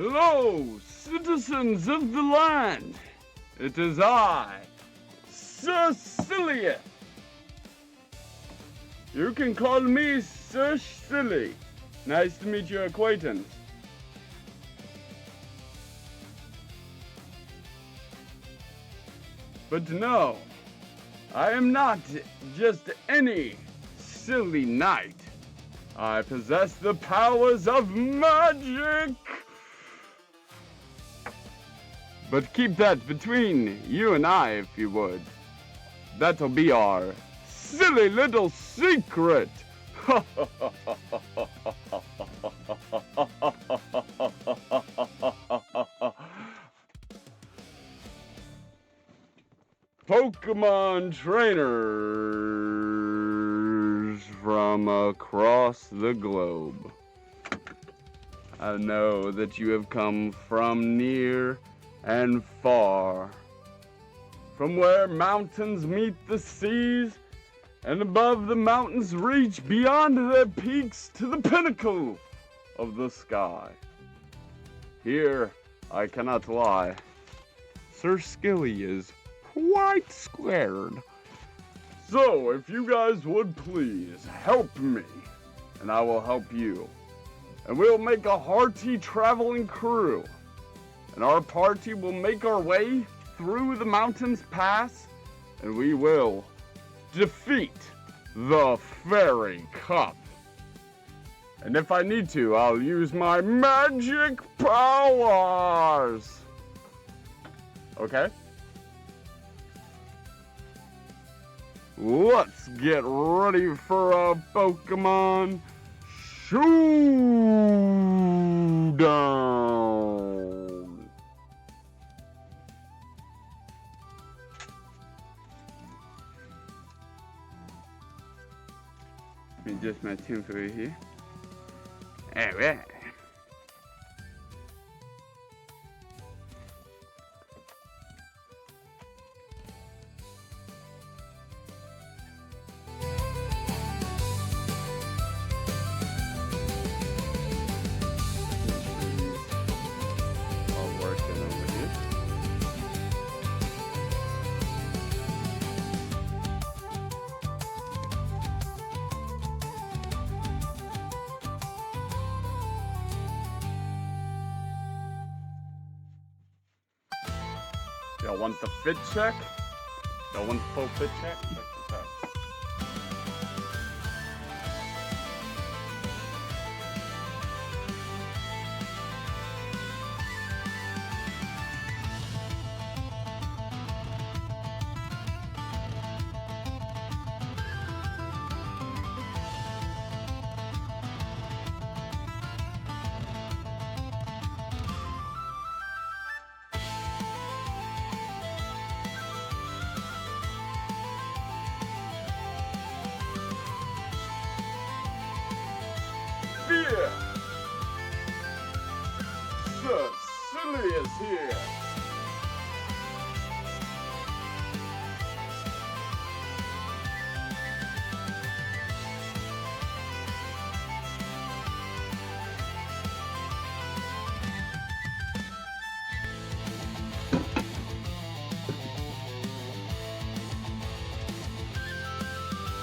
Hello, citizens of the land. It is I, Sicilian. You can call me Sir Silly. Nice to meet your acquaintance. But no, I am not just any silly knight. I possess the powers of magic. But keep that between you and I, if you would. That'll be our silly little secret. Pokemon trainers from across the globe. I know that you have come from near and far, from where mountains meet the seas, and above the mountains reach beyond their peaks to the pinnacle of the sky. Here, I cannot lie, Sir Skilly is quite scared. So, if you guys would please help me, and I will help you, and we'll make a hearty traveling crew. And our party will make our way through the mountains pass, and we will defeat the Fairy Cup. And if I need to, I'll use my magic powers. Okay? Let's get ready for a Pokemon Showdown. Just my team for here. Alright. All working over here. Y'all want the fit check? Y'all want the full fit check? Check this out. Fear! Sir Silly is here!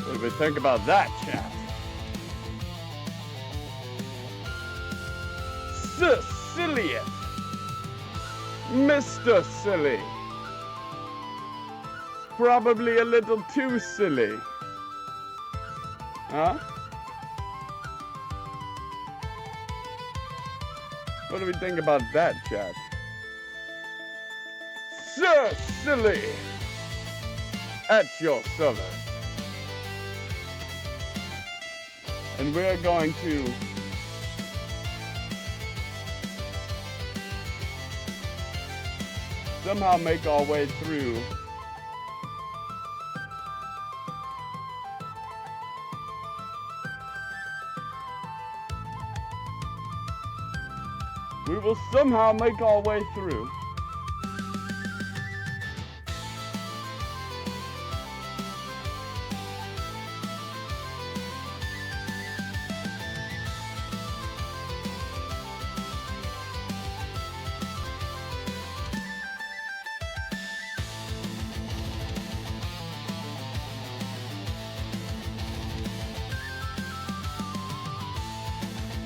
What do we think about that, chat? Sicilian, Mr. Silly. Probably a little too silly. Huh? What do we think about that, chat? Sir Silly, at your service. And we're going to somehow make our way through we will somehow make our way through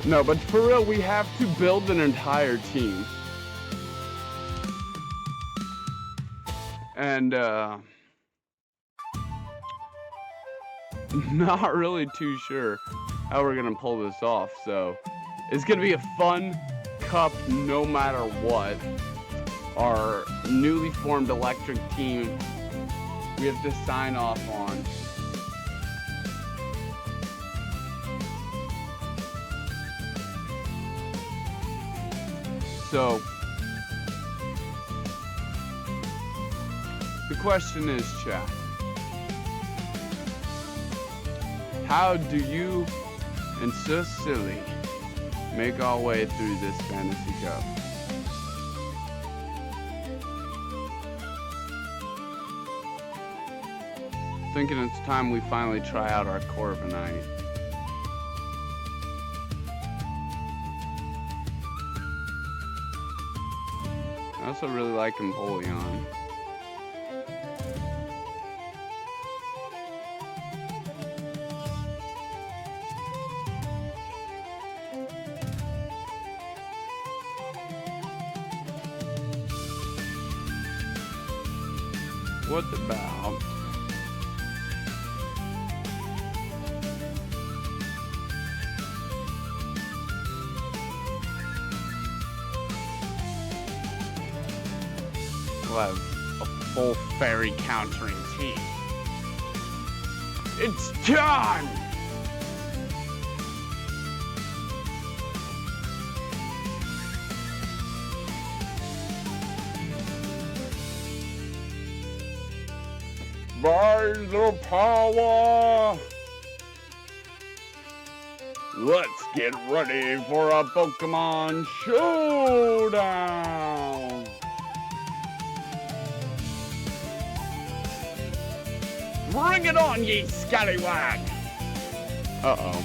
No, but for real, we have to build an entire team. And, not really too sure how we're gonna pull this off, so it's gonna be a fun cup no matter what. Our newly formed electric team we have to sign off on. So the question is, chat, how do you and So Silly make our way through this fantasy cup? Thinking it's time we finally try out our Corviknight. I also really like Empoleon. What about we'll have a full fairy countering team. It's time! By the power! Let's get ready for a Pokemon showdown! Bring it on, ye scallywag! Uh-oh.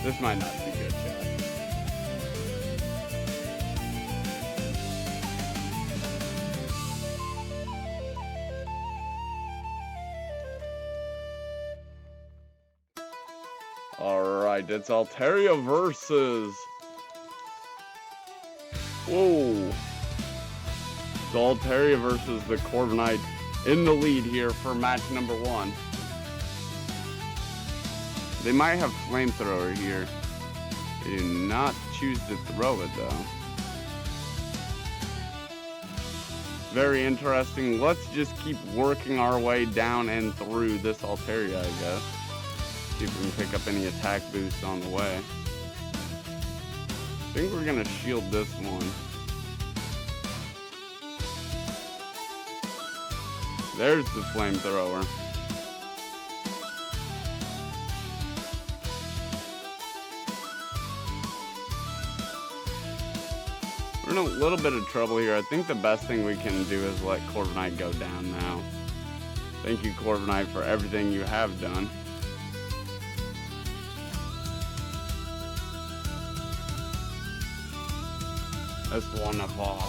This might not be good, chat. Alright, it's Altaria versus... Whoa! It's Altaria versus the Corviknight in the lead here for match number 1. They might have Flamethrower here. They do not choose to throw it though. Very interesting. Let's just keep working our way down and through this Altaria, I guess. See if we can pick up any attack boosts on the way. I think we're gonna shield this one. There's the Flamethrower. We're in a little bit of trouble here. I think the best thing we can do is let Corviknight go down now. Thank you, Corviknight, for everything you have done. That's one of our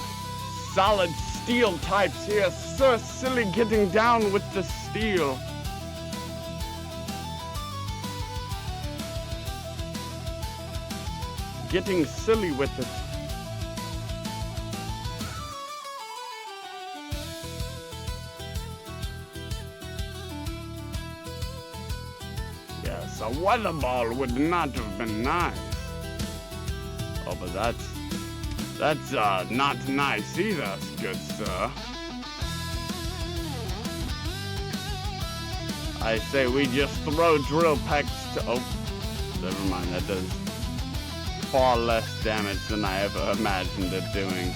solid steel types here. So Silly getting down with the steel. Getting silly with it. Yes, a weather ball would not have been nice. Oh, but that's not nice either, good sir. I say we just throw drill pecks to... Oh, never mind, that does far less damage than I ever imagined it doing.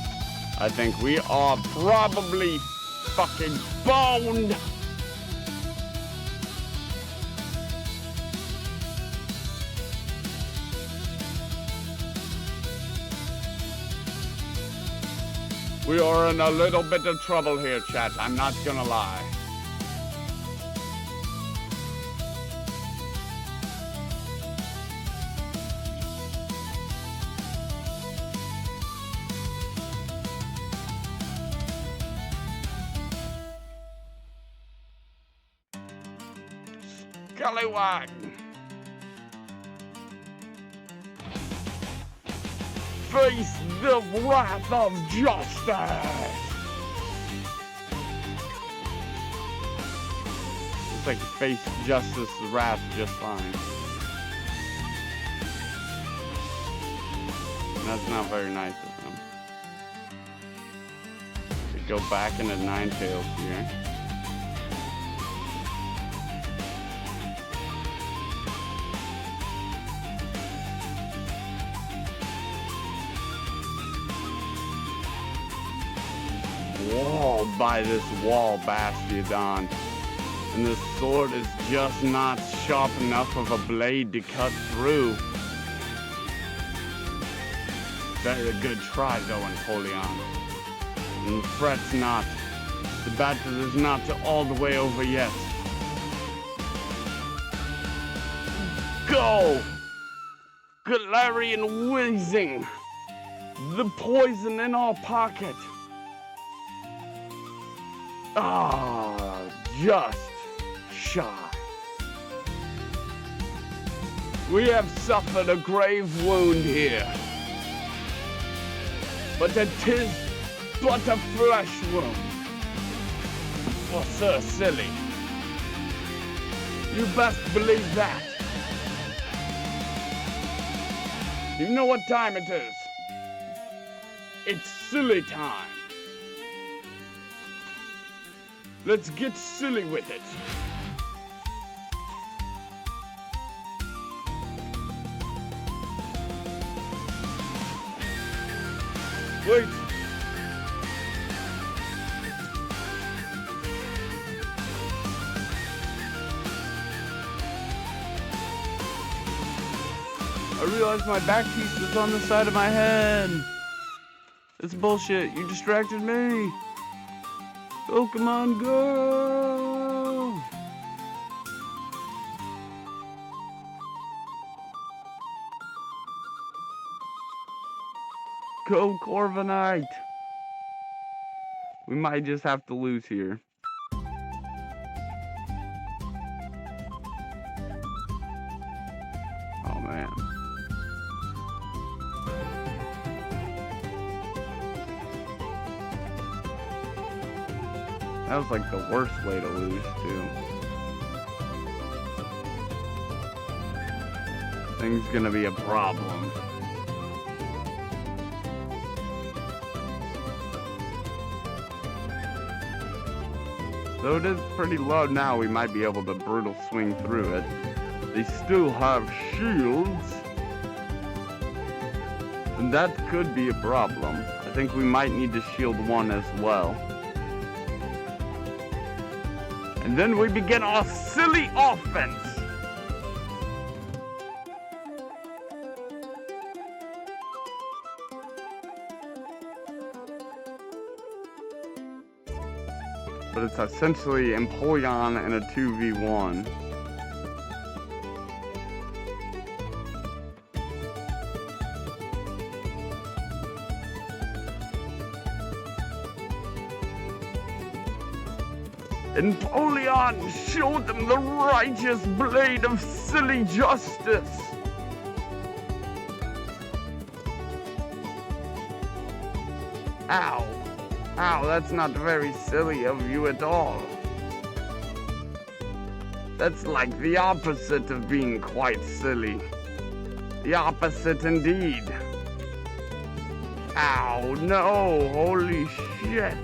I think we are probably fucking boned. We are in a little bit of trouble here, chat. I'm not gonna lie. Scallywag. face the wrath of justice. Looks like he faced justice's wrath just fine. That's not very nice of him. We go back into Ninetales here. Walled by this wall Bastiodon. And the sword is just not sharp enough of a blade to cut through. Very good try though, Empoleon. And fret's not. The battle is not all the way over yet. Go! Galarian Whizzing! The poison in our pocket! Ah, just shy. We have suffered a grave wound here. But it is but a flesh wound for Sir Silly. You best believe that. You know what time it is? It's silly time. Let's get silly with it. Wait. I realized my back piece was on the side of my head. It's bullshit. You distracted me. Pokemon Go! Go Corviknight! We might just have to lose here. Oh man. That was like the worst way to lose too. Thing's gonna be a problem. Though it is pretty low now, we might be able to brutal swing through it. They still have shields. And that could be a problem. I think we might need to shield one as well. And then we begin our silly offense. But it's essentially Empoleon in a 2v1. Empoleon, show them the righteous blade of silly justice. Ow. Ow, that's not very silly of you at all. That's like the opposite of being quite silly. The opposite indeed. Ow, no, holy shit.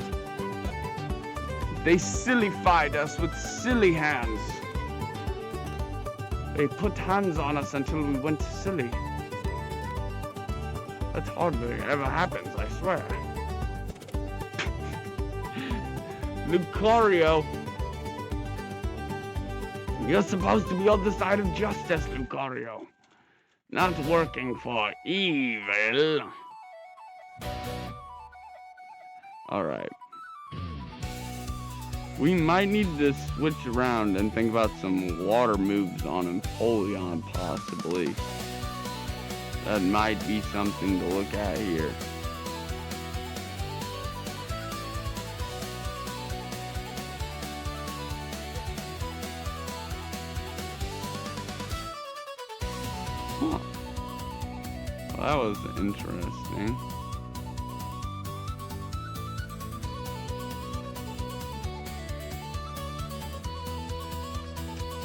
They sillified us with silly hands. They put hands on us until we went silly. That hardly ever happens, I swear. Lucario, you're supposed to be on the side of justice, Lucario. Not working for evil. Alright. We might need to switch around and think about some water moves on Empoleon, possibly. That might be something to look at here. Huh. Well, that was interesting.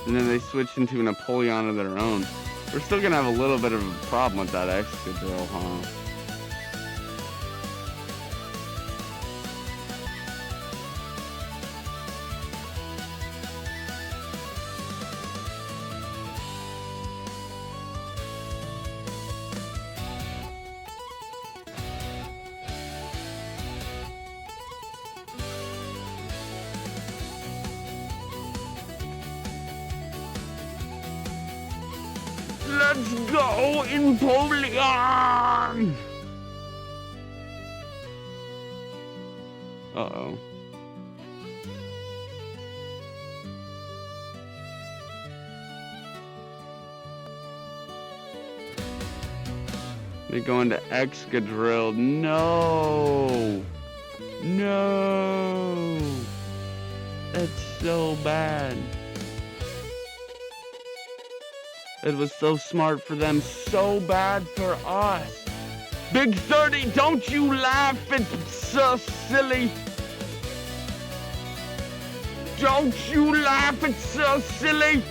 And then they switch into a Napoleon of their own. We're still gonna have a little bit of a problem with that Excadrill, huh? Let's go, Empoleon! Uh-oh. They go into Excadrill. No! No! That's so bad. It was so smart for them, so bad for us. Big 30, don't you laugh, it's so silly. Don't you laugh, it's so silly.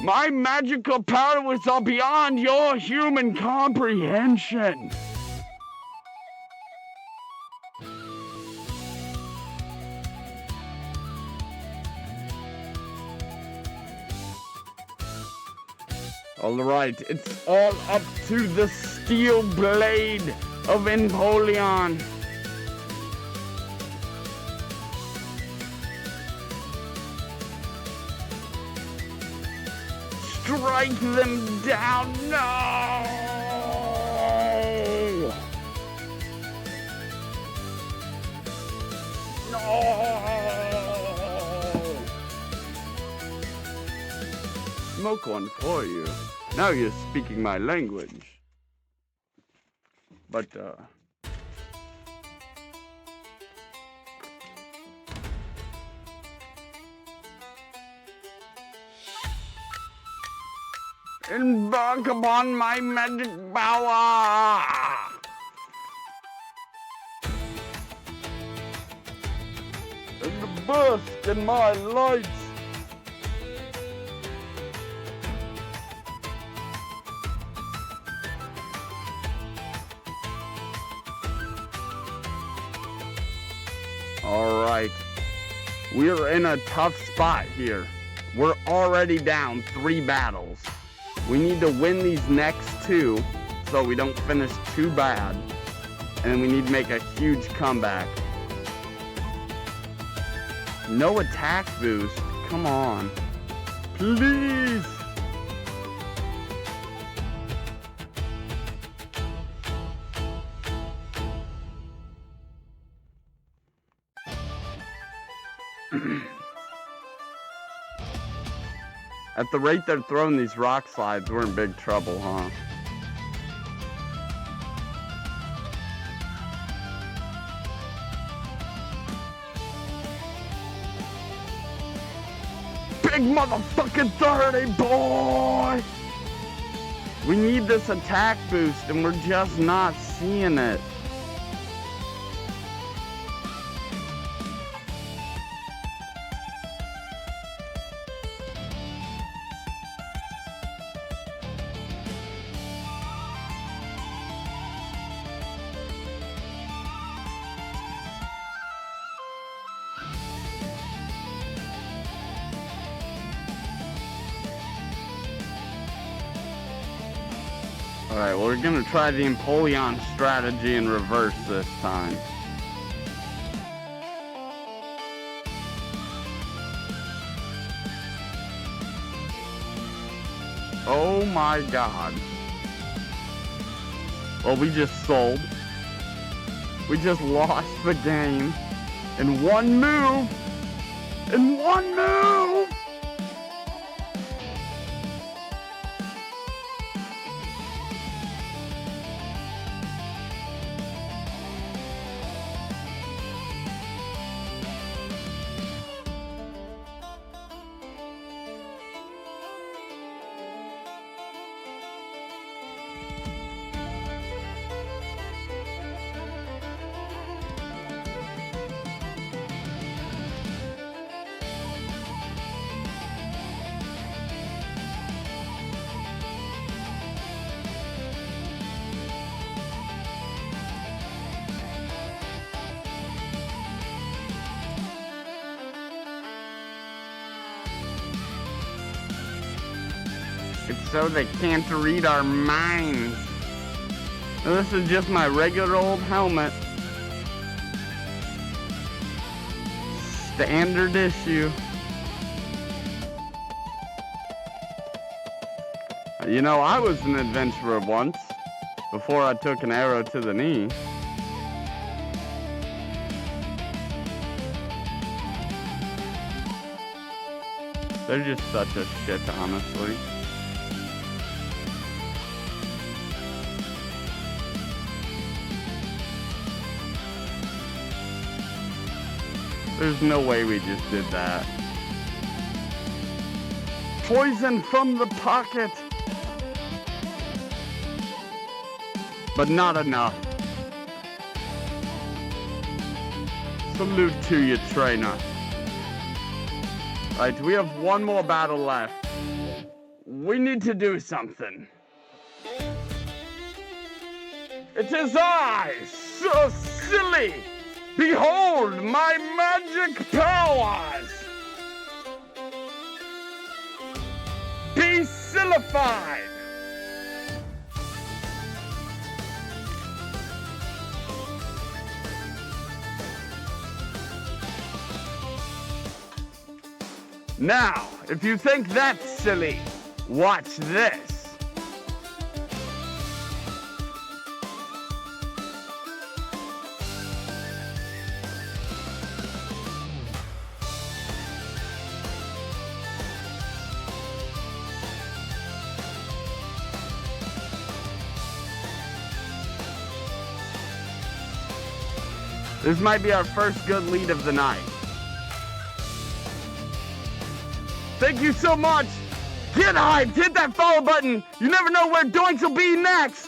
My magical powers are beyond your human comprehension. Alright, it's all up to the steel blade of Empoleon. Strike them down. No! No! Smoke one for you. Now you're speaking my language. But, embark upon my magic power! And the burst in my lights! Alright, we're in a tough spot here. We're already down 3 battles. We need to win these next 2 so we don't finish too bad. And then we need to make a huge comeback. No attack boost, come on. Please! At the rate they're throwing these rock slides, we're in big trouble, huh? Big motherfucking 30, boy! We need this attack boost, and we're just not seeing it. Alright, well, we're gonna try the Empoleon strategy in reverse this time. Oh my god. Well, we just sold. We just lost the game in one move. In one move! It's so they can't read our minds. Now, this is just my regular old helmet. Standard issue. You know, I was an adventurer once, before I took an arrow to the knee. They're just such a shit, honestly. There's no way we just did that. Poison from the pocket! But not enough. Salute to you, trainer. Right, we have one more battle left. We need to do something. It is I, so silly! Behold my magic powers! Be sillified! Now, if you think that's silly, watch this. This might be our first good lead of the night. Thank you so much. Get hyped. Hit that follow button. You never know where Doinks will be next.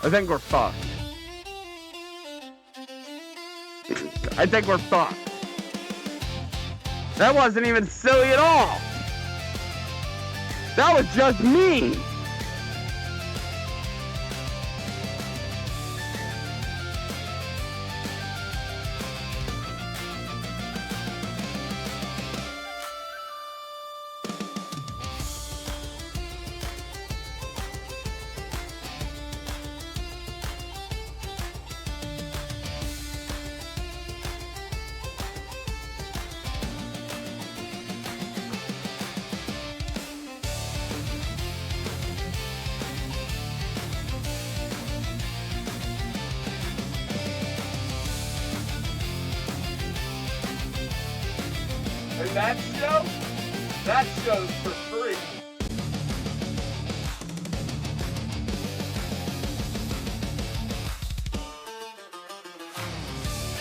I think we're fucked. I think we're fucked. That wasn't even silly at all. That was just mean. And that show's for free.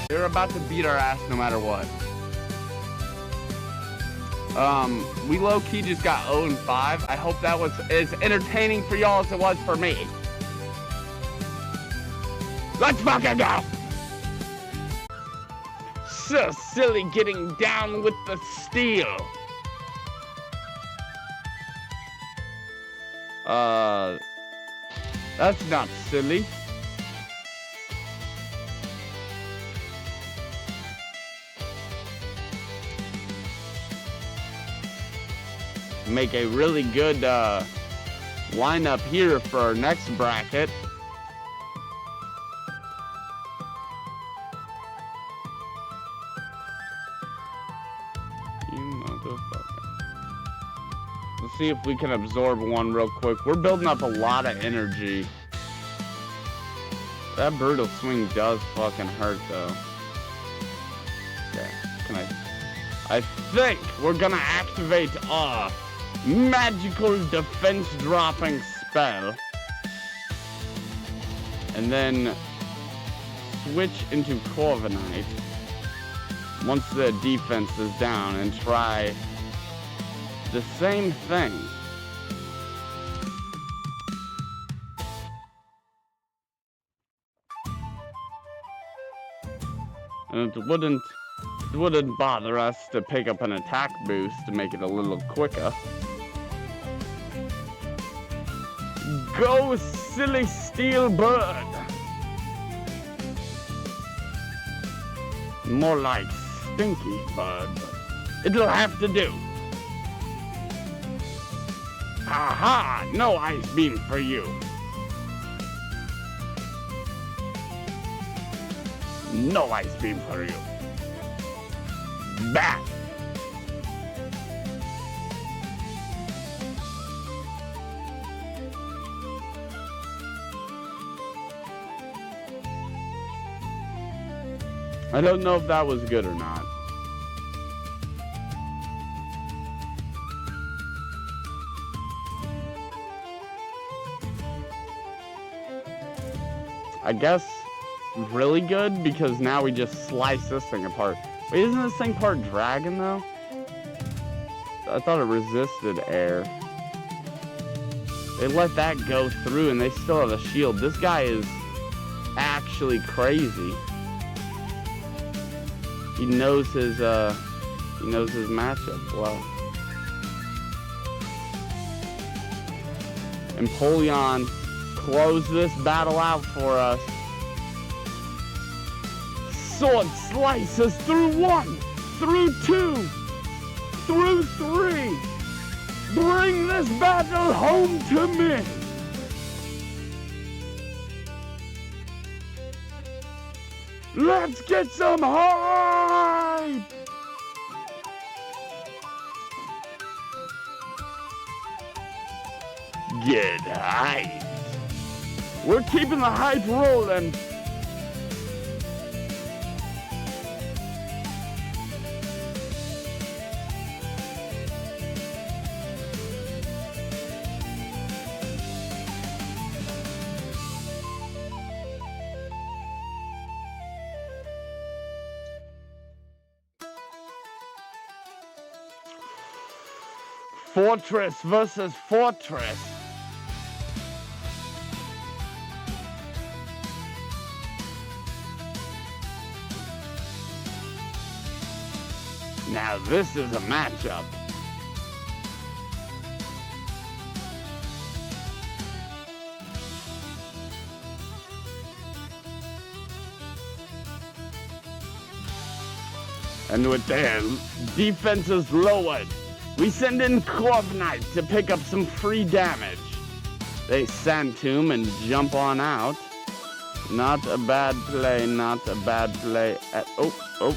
They're about to beat our ass no matter what. We low-key just got 0-5. I hope that was as entertaining for y'all as it was for me. Let's fucking go! So silly getting down with the steel. That's not silly. Make a really good lineup here for our next bracket. You motherfucker. Let's see if we can absorb one real quick. We're building up a lot of energy. That brutal swing does fucking hurt though. Okay, I think we're gonna activate our magical defense dropping spell. And then switch into Corviknight once the defense is down and try the same thing. And it wouldn't bother us to pick up an attack boost to make it a little quicker. Go, silly steel bird! More like stinky bird. It'll have to do. Aha! No ice beam for you. No ice beam for you. Bat! I don't know if that was good or not. I guess really good, because now we just slice this thing apart. Wait, isn't this thing part dragon though? I thought it resisted air. They let that go through and they still have a shield. This guy is actually crazy. He knows his matchup well. Empoleon close this battle out for us. Sword slices through 1, through 2, through 3. Bring this battle home to me. Let's get some hype! Get hyped. We're keeping the hype rolling. Fortress versus Fortress. Now this is a matchup. And with their defenses lowered, we send in Corviknight to pick up some free damage. They Sand Tomb and jump on out. Not a bad play, not a bad play at oh.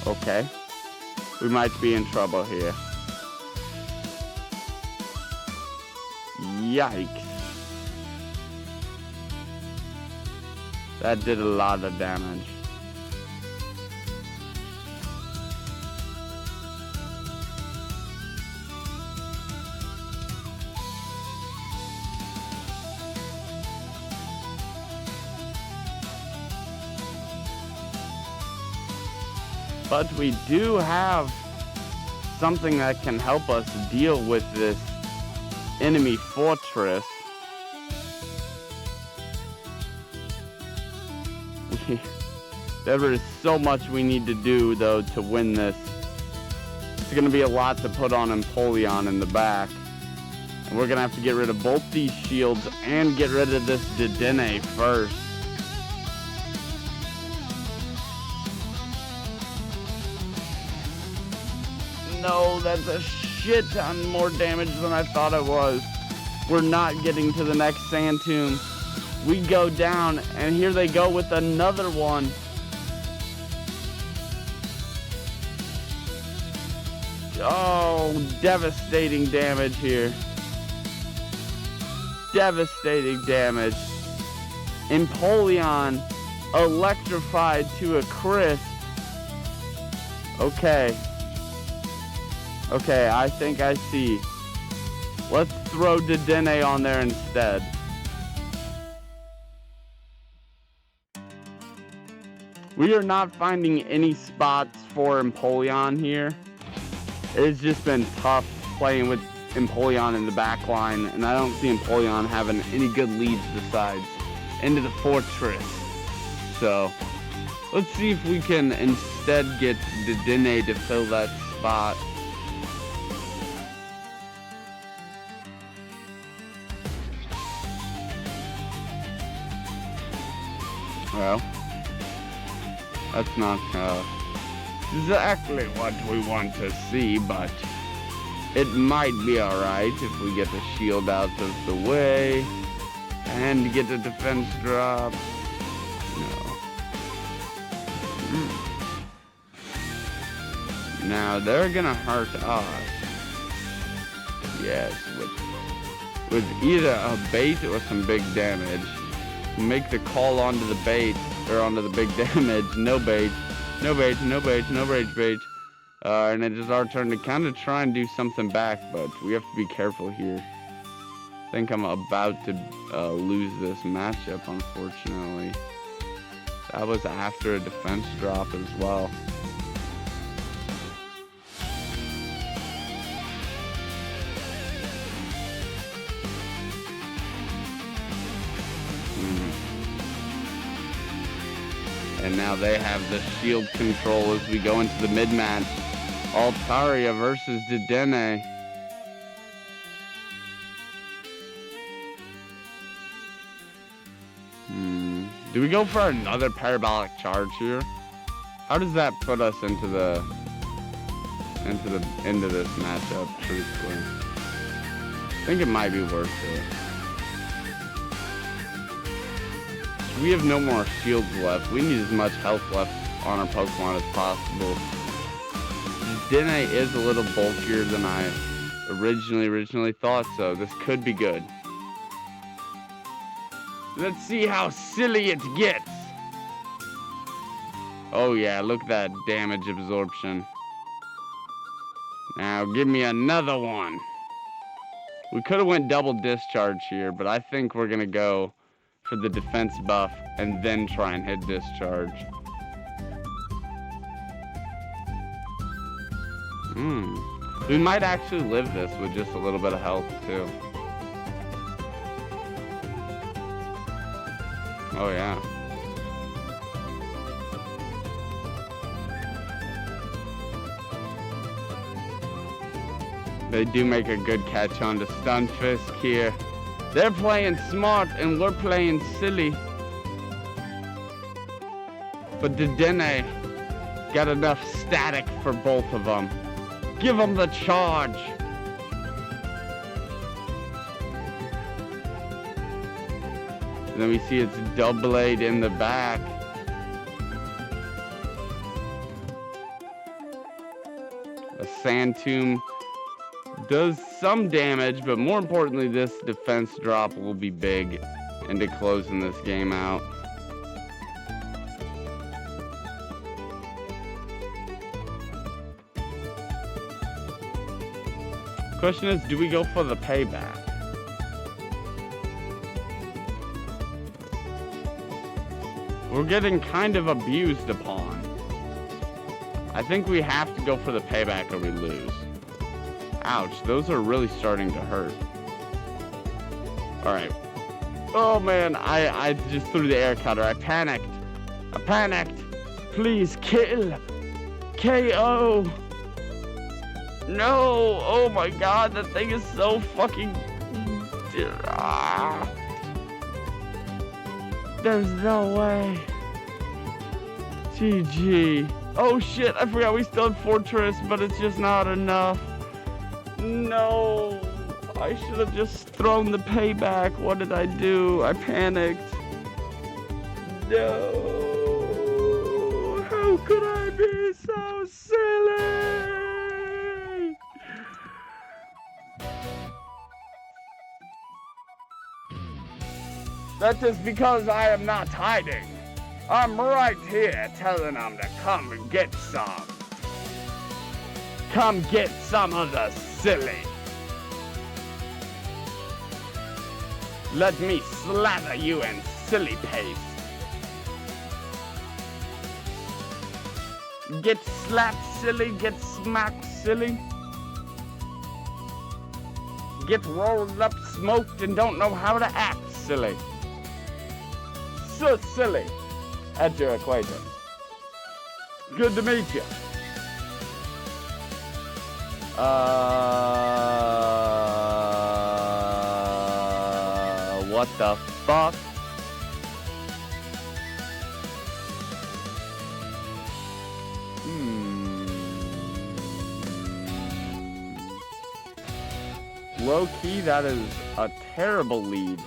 Okay. We might be in trouble here. Yikes. That did a lot of damage. But we do have something that can help us deal with this enemy fortress. There is so much we need to do, though, to win this. It's going to be a lot to put on Empoleon in the back. And we're going to have to get rid of both these shields and get rid of this Dedenne first. No, that's a shit ton more damage than I thought it was. We're not getting to the next Sand Tomb. We go down, and here they go with another one. Oh, devastating damage here. Devastating damage. Empoleon electrified to a crisp. Okay. Okay, I think I see. Let's throw Dedenne on there instead. We are not finding any spots for Empoleon here. It's just been tough playing with Empoleon in the back line, and I don't see Empoleon having any good leads besides into the fortress. So let's see if we can instead get Dedenne to fill that spot. Well, that's not exactly what we want to see, but it might be alright if we get the shield out of the way and get a defense drop. No. Now they're gonna hurt us. Yes, with either a bait or some big damage. Make the call onto the bait, or onto the big damage. No bait, no bait, no bait, no rage bait. And it is our turn to kind of try and do something back, but we have to be careful here. I think I'm about to lose this matchup, unfortunately. That was after a defense drop as well. And now they have the shield control as we go into the mid-match. Altaria versus Dedenne. Do we go for another parabolic charge here? How does that put us into this matchup, truthfully? I think it might be worth it. We have no more shields left. We need as much health left on our Pokemon as possible. Dedenne is a little bulkier than I originally thought, so this could be good. Let's see how silly it gets. Oh yeah, look at that damage absorption. Now give me another one. We could have went double discharge here, but I think we're gonna go for the defense buff and then try and hit discharge. We might actually live this with just a little bit of health too. Oh yeah. They do make a good catch on to Stunfisk here. They're playing smart and we're playing silly. But Dedenne got enough static for both of them. Give them the charge. And then we see its Doublade in the back. A Sand Tomb does some damage, but more importantly, this defense drop will be big into closing this game out. Question is, do we go for the payback? We're getting kind of abused upon. I think we have to go for the payback or we lose. Ouch, those are really starting to hurt. Alright. Oh man, I just threw the air cutter. I panicked. Please kill. KO. No. Oh my god, that thing is so fucking... There's no way. GG. Oh shit, I forgot we still have Fortress, but it's just not enough. No, I should have just thrown the payback. What did I do? I panicked. No, how could I be so silly? That is because I am not hiding. I'm right here telling them to come and get some. Come get some of the silly. Let me slather you in silly paste. Get slapped silly, get smacked silly. Get rolled up, smoked, and don't know how to act silly. So silly. At your acquaintance. Good to meet you. What the fuck? Low key, that is a terrible lead.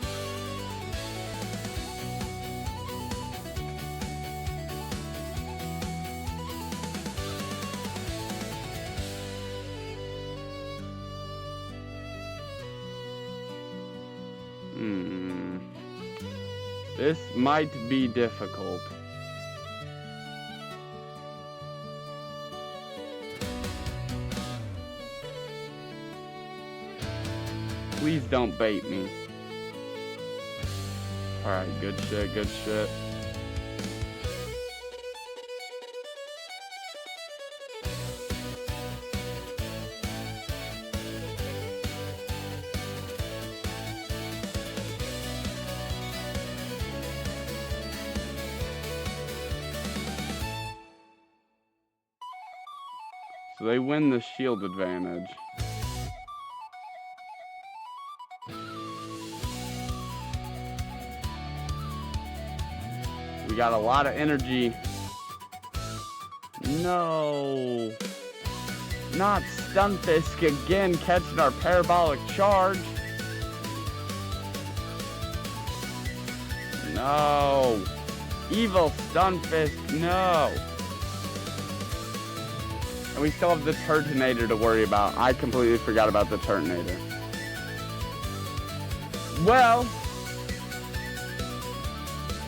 This might be difficult. Please don't bait me. Alright, good shit, good shit. So they win the shield advantage. We got a lot of energy. No. Not Stunfisk again catching our parabolic charge. No. Evil Stunfisk, no. And we still have the Turtonator to worry about. I completely forgot about the Turtonator. Well,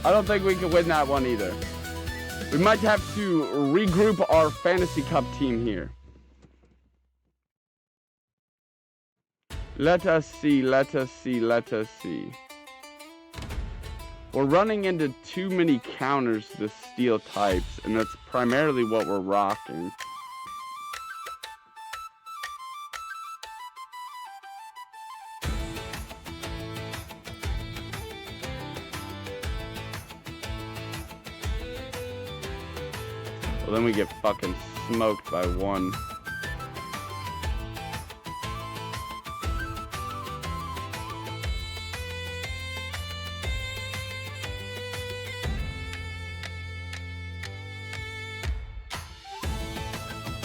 I don't think we can win that one either. We might have to regroup our Fantasy Cup team here. Let us see, let us see, let us see. We're running into too many counters to steel types, and that's primarily what we're rocking. Well, then we get fucking smoked by one.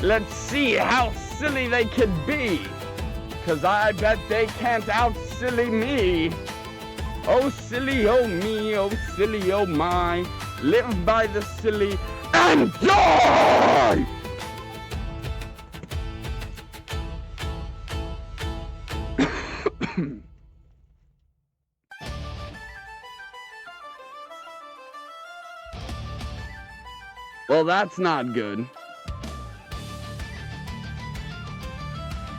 Let's see how silly they could be. 'Cause I bet they can't out-silly me. Oh silly, oh me, oh silly, oh my. Live by the silly and die! Well, that's not good.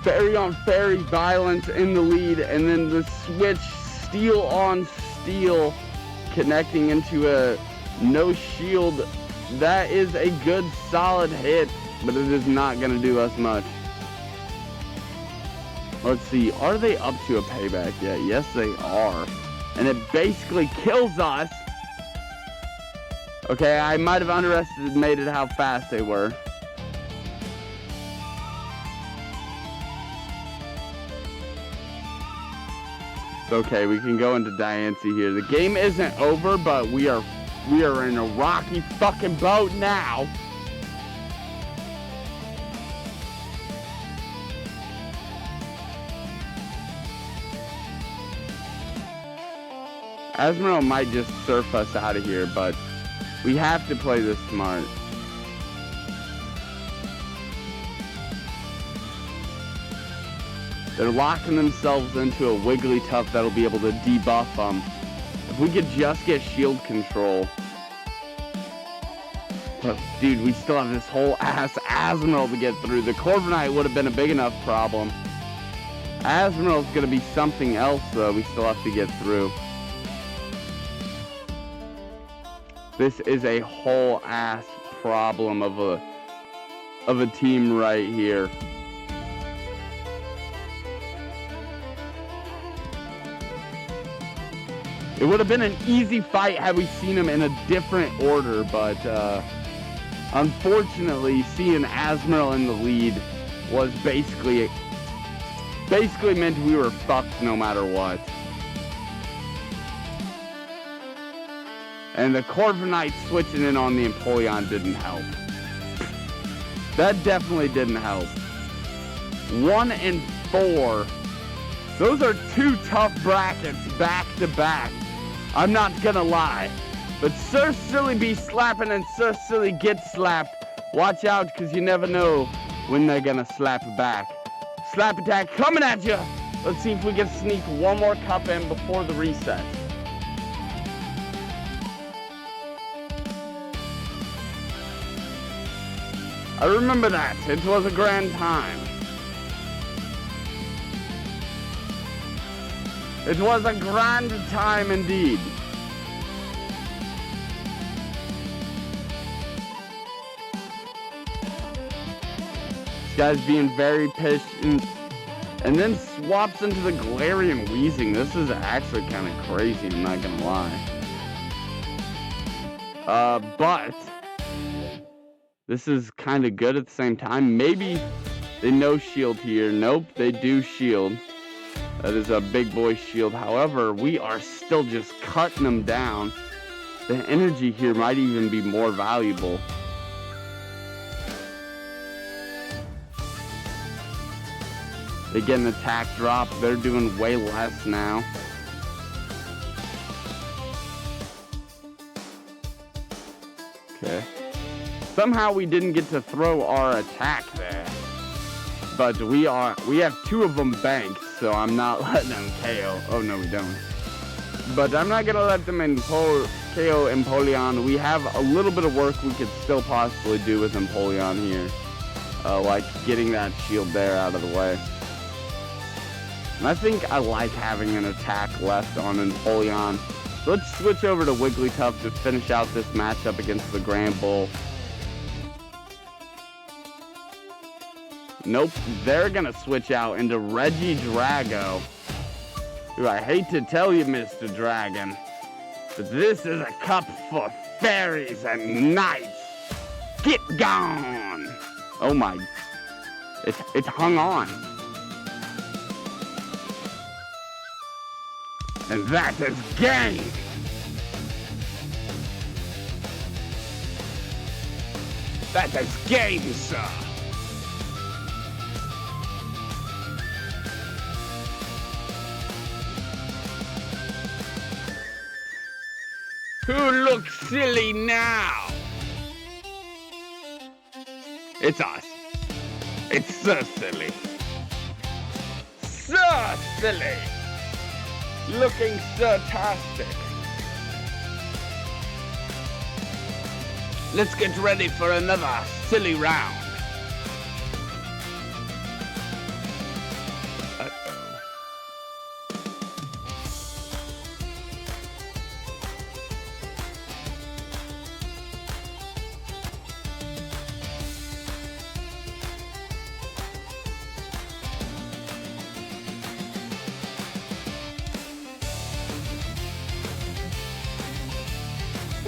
Fairy on fairy violence in the lead, and then the switch steel on steel connecting into a no shield. That is a good solid hit, but it is not going to do us much. Let's see, are they up to a payback yet? Yes, they are. And it basically kills us. Okay, I might have underestimated how fast they were. Okay, we can go into Diancie here. The game isn't over, but we are in a rocky fucking boat now. Azumarill might just surf us out of here, but we have to play this smart. They're locking themselves into a Wigglytuff that'll be able to debuff them. If we could just get shield control. But, dude, we still have this whole ass Azumarill to get through. The Corviknight would have been a big enough problem. Azumarill's going to be something else, though, we still have to get through. This is a whole ass problem of of a team right here. It would have been an easy fight had we seen them in a different order, but unfortunately, seeing Azrael in the lead was basically meant we were fucked no matter what. And the Corviknight switching in on the Empoleon didn't help. That definitely didn't help. 1 and 4. Those are 2 tough brackets back to back. I'm not gonna lie. But Sir Silly be slapping and Sir Silly gets slapped. Watch out, because you never know when they're gonna slap back. Slap attack coming at you. Let's see if we can sneak one more cup in before the reset. I remember that. It was a grand time. It was a grand time indeed. This guy's being very patient and then swaps into the Galarian Weezing. This is actually kind of crazy, I'm not gonna lie. But this is kind of good at the same time. Maybe they no shield here. Nope, they do shield. That is a big boy shield. However, we are still just cutting them down. The energy here might even be more valuable. They get an attack drop. They're doing way less now. Okay. Somehow we didn't get to throw our attack there. But we have 2 of them banked, so I'm not letting them KO. Oh no, we don't. But I'm not gonna let them KO Empoleon. We have a little bit of work we could still possibly do with Empoleon here. Like getting that shield there out of the way. And I think I like having an attack left on Empoleon. So let's switch over to Wigglytuff to finish out this matchup against the Granbull. Nope, they're gonna switch out into Regidrago. Who I hate to tell you, Mr. Dragon, but this is a cup for fairies and knights. Get gone! Oh my, it hung on. And that is game! That is game, sir! Who looks silly now? It's us. It's Sir Silly. Sir Silly! Looking sir-tastic. Let's get ready for another silly round.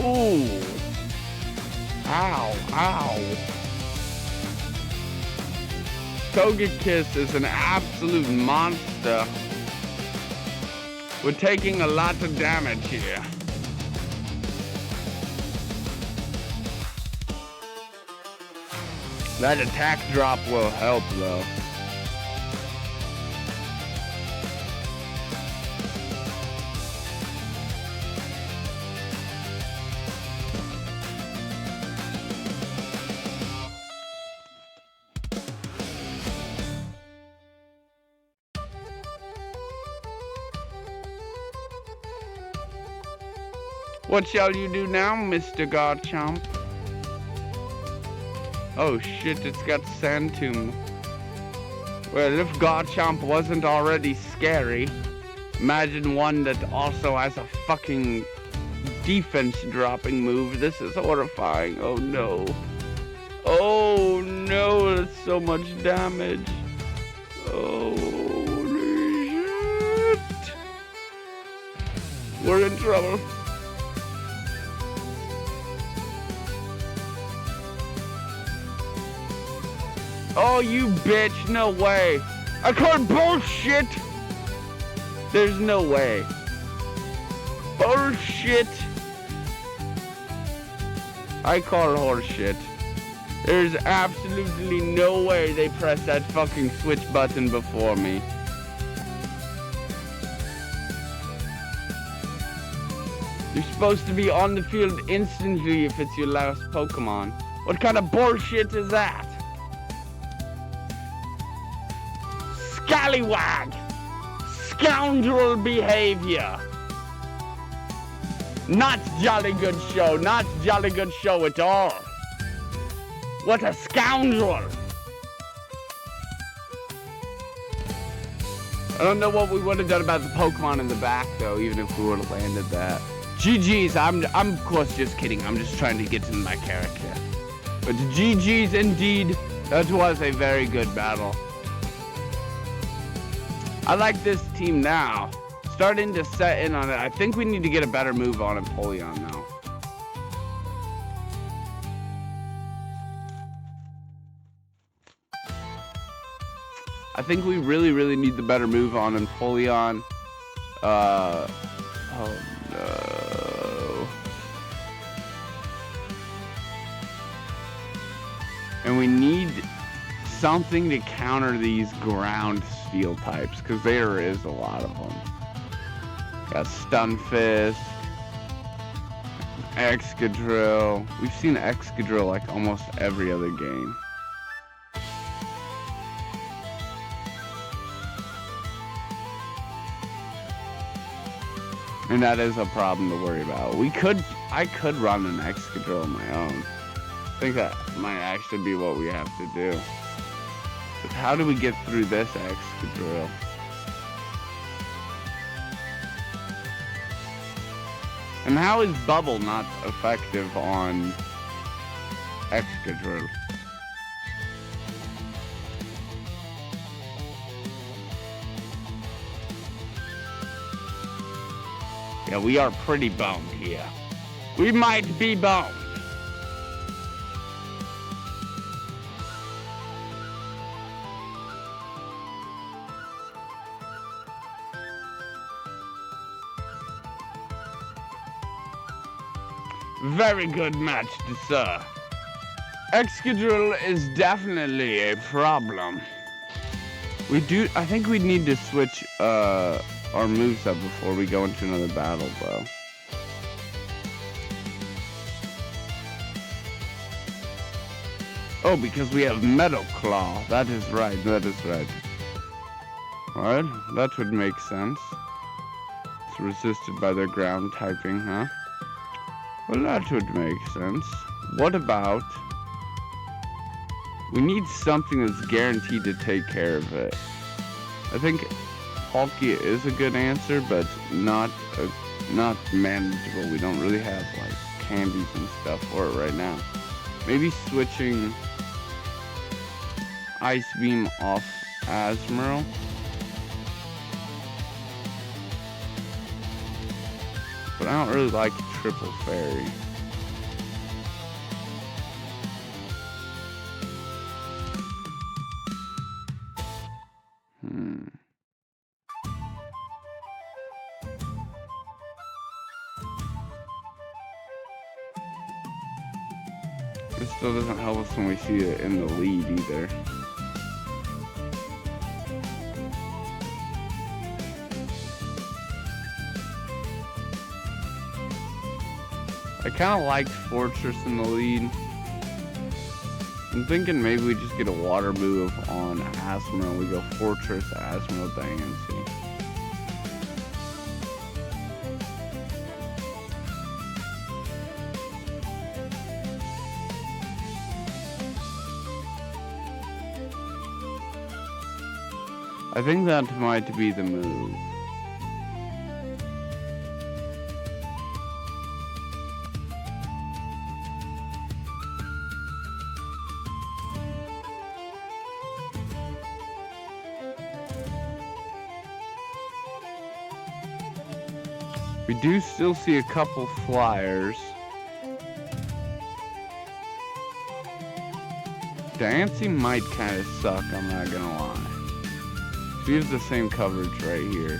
Ooh. Ow, ow. Togekiss is an absolute monster. We're taking a lot of damage here. That attack drop will help though. What shall you do now, Mr. Garchomp? Oh shit, it's got Sandtomb. Well, if Garchomp wasn't already scary, imagine one that also has a fucking defense dropping move. This is horrifying. Oh no. Oh no. so much damage. Holy shit. We're in trouble. Oh, you bitch. No way. I called bullshit. There's no way. Bullshit. I call horseshit. There's absolutely no way they pressed that fucking switch button before me. You're supposed to be on the field instantly if it's your last Pokemon. What kind of bullshit is that? Scallywag! Scoundrel behavior! Not jolly good show, not jolly good show at all. What a scoundrel! I don't know what we would have done about the Pokemon in the back though, even if we would have landed that. GG's, I'm of course just kidding, I'm just trying to get into my character. But GG's indeed, that was a very good battle. I like this team now. Starting to set in on it. I think we need to get a better move on Empoleon now. I think we really need the better move on Empoleon. Oh no. And we need something to counter these ground steel types, because there is a lot of them. Got Stunfisk, Excadrill. We've seen Excadrill like almost every other game. And that is a problem to worry about. I could run an Excadrill on my own. I think that might actually be what we have to do. But how do we get through this Excadrill? And how is Bubble not effective on Excadrill? Yeah, we are pretty boned here. We might be boned. Very good match, sir. Excadrill is definitely a problem. I think we need to switch our moveset before we go into another battle, though. Oh, because we have Metal Claw. That is right, that is right. Alright, that would make sense. It's resisted by their ground typing, huh? Well, that would make sense. What about... We need something that's guaranteed to take care of it. I think Palkia is a good answer, but not manageable. We don't really have, like, candies and stuff for it right now. Maybe switching Ice Beam off Azumarill. But I don't really like Triple Fairy. This still doesn't help us when we see it in the lead either. I kind of liked Fortress in the lead. I'm thinking maybe we just get a water move on Azumarill. We go Fortress, Azumarill, Diancie. I think that might be the move. We do still see a couple flyers. Dancing might kind of suck, I'm not gonna lie. We have the same coverage right here.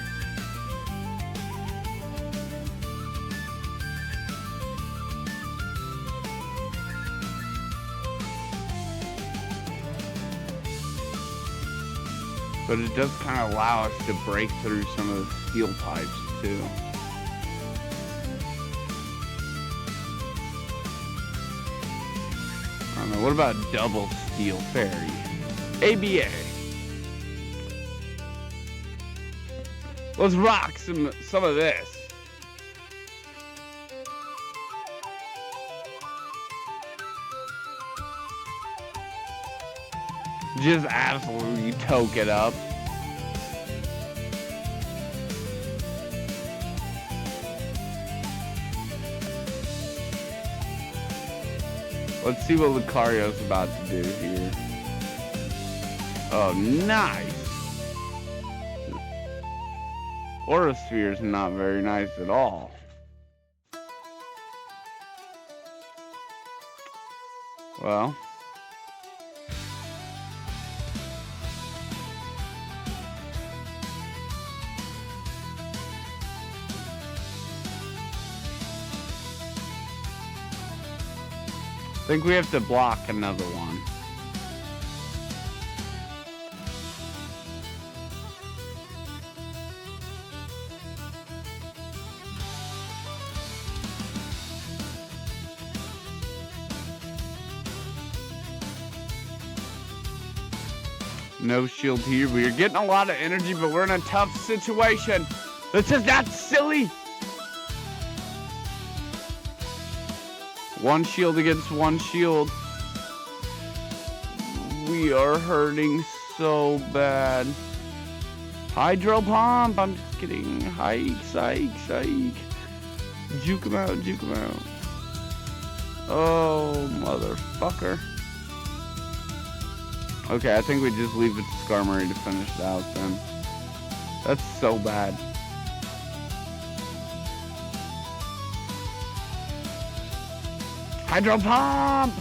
But it does kind of allow us to break through some of the steel pipes too. I don't know, what about double steel ferry? ABA. Let's rock some of this. Just absolutely toke it up. Let's see what Lucario's about to do here. Oh, nice. Orosphere's not very nice at all. Well. I think we have to block another one. No shield here. We are getting a lot of energy, but we're in a tough situation. This is not silly. One shield against one shield. We are hurting so bad. Hydro pump. I'm just kidding. Hike, psych, psych. Juke him out, juke him out. Oh, motherfucker. Okay, I think we just leave it to Skarmory to finish it out then. That's so bad. Hydro pump!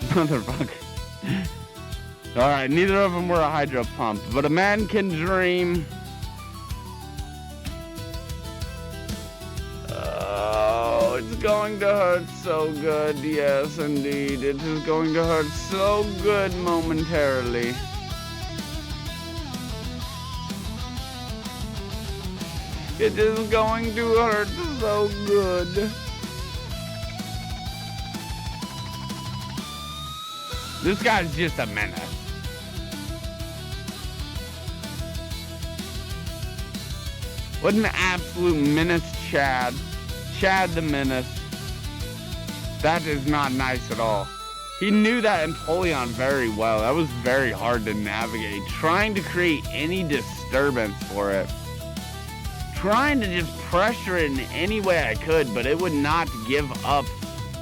Motherfucker. Alright, neither of them were a hydro pump, but a man can dream. Oh, it's going to hurt so good. Yes, indeed. It is going to hurt so good momentarily. It is going to hurt so good. This guy's just a menace. What an absolute menace, Chad. Chad the Menace. That is not nice at all. He knew that Empoleon very well. That was very hard to navigate. Trying to create any disturbance for it. Trying to just pressure it in any way I could, but it would not give up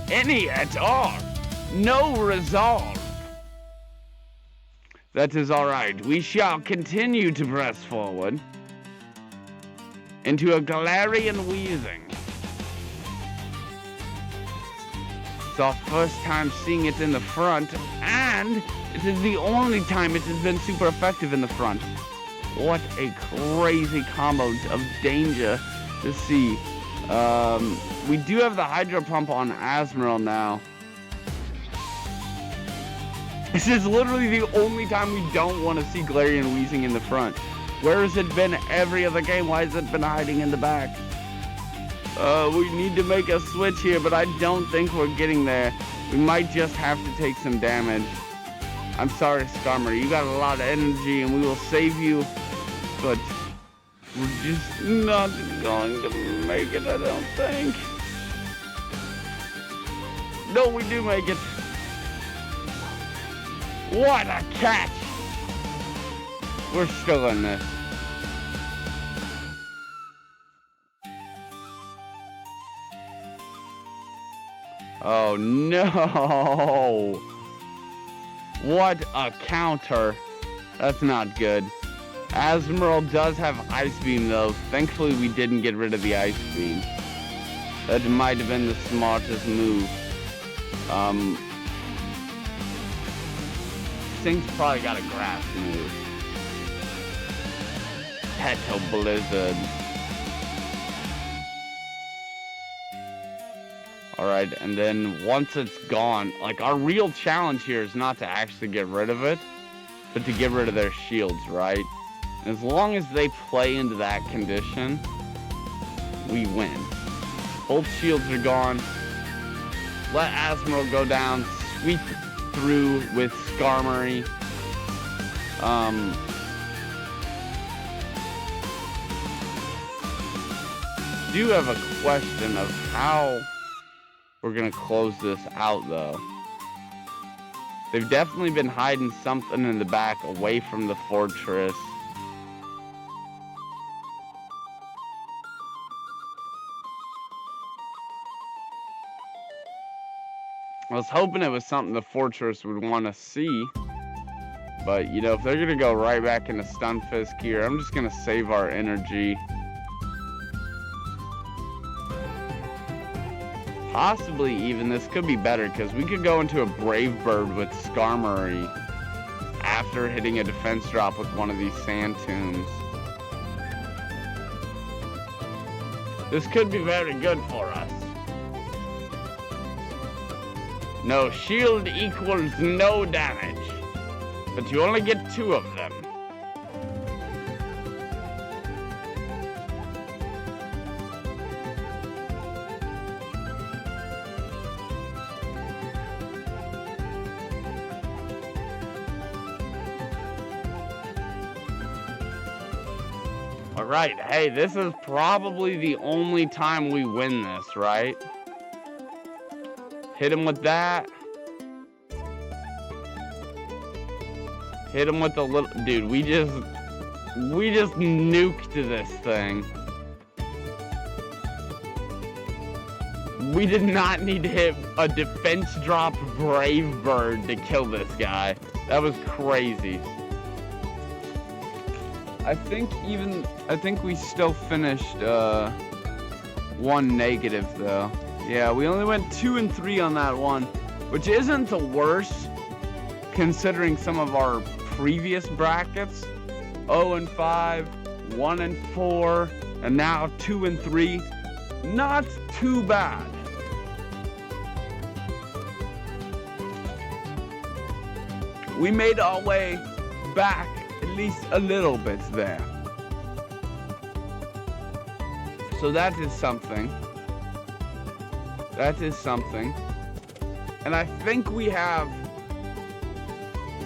any at all. No resolve. That is alright. We shall continue to press forward into a Galarian Weezing. It's our first time seeing it in the front, and it is the only time it has been super effective in the front. What a crazy combo of danger to see. We do have the Hydro Pump on Azumarill now. This is literally the only time we don't want to see Galarian Weezing in the front. Where has it been every other game? Why has it been hiding in the back? We need to make a switch here, but I don't think we're getting there. We might just have to take some damage. I'm sorry, Skarmory. You got a lot of energy, and we will save you. But we're just not going to make it, I don't think. No, we do make it. What a catch! We're still in this. Oh no! What a counter. That's not good. Azumarill does have Ice Beam though. Thankfully we didn't get rid of the Ice Beam. That might have been the smartest move. Thing's probably got a grass move. Petal Blizzard. Alright, and then once it's gone, like our real challenge here is not to actually get rid of it, but to get rid of their shields, right? And as long as they play into that condition, we win. Both shields are gone. Let Azumarill go down. Sweep through with Skarmory. Do have a question of how we're gonna close this out though. They've definitely been hiding something in the back away from the fortress. I was hoping it was something the fortress would want to see. But, you know, if they're going to go right back into Stunfisk here, I'm just going to save our energy. Possibly even this could be better because we could go into a Brave Bird with Skarmory after hitting a defense drop with one of these Sand Tombs. This could be very good for us. No, shield equals no damage, but you only get 2 of them. Alright, hey, this is probably the only time we win this, right? Hit him with that. Hit him with the little... Dude, we just nuked this thing. We did not need to hit a defense drop Brave Bird to kill this guy. That was crazy. I think we still finished 1 negative though. Yeah, we only went 2 and 3 on that one, which isn't the worst considering some of our previous brackets. 0 and 5, 1 and 4, and now 2 and 3. Not too bad. We made our way back at least a little bit there. So that is something. That is something. And I think we have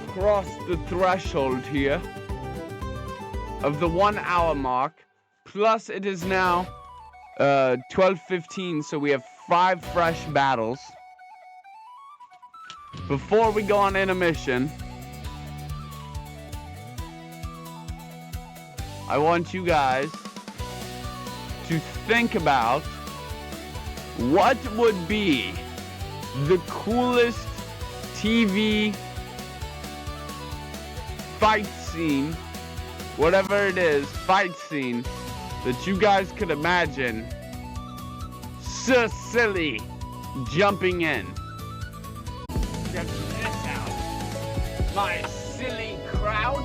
crossed the threshold here of the 1 hour mark. Plus it is now 12:15, so we have 5 fresh battles. Before we go on intermission, I want you guys to think about what would be the coolest TV fight scene, whatever it is, fight scene that you guys could imagine Sir Silly jumping in. Check this out. My silly crowd.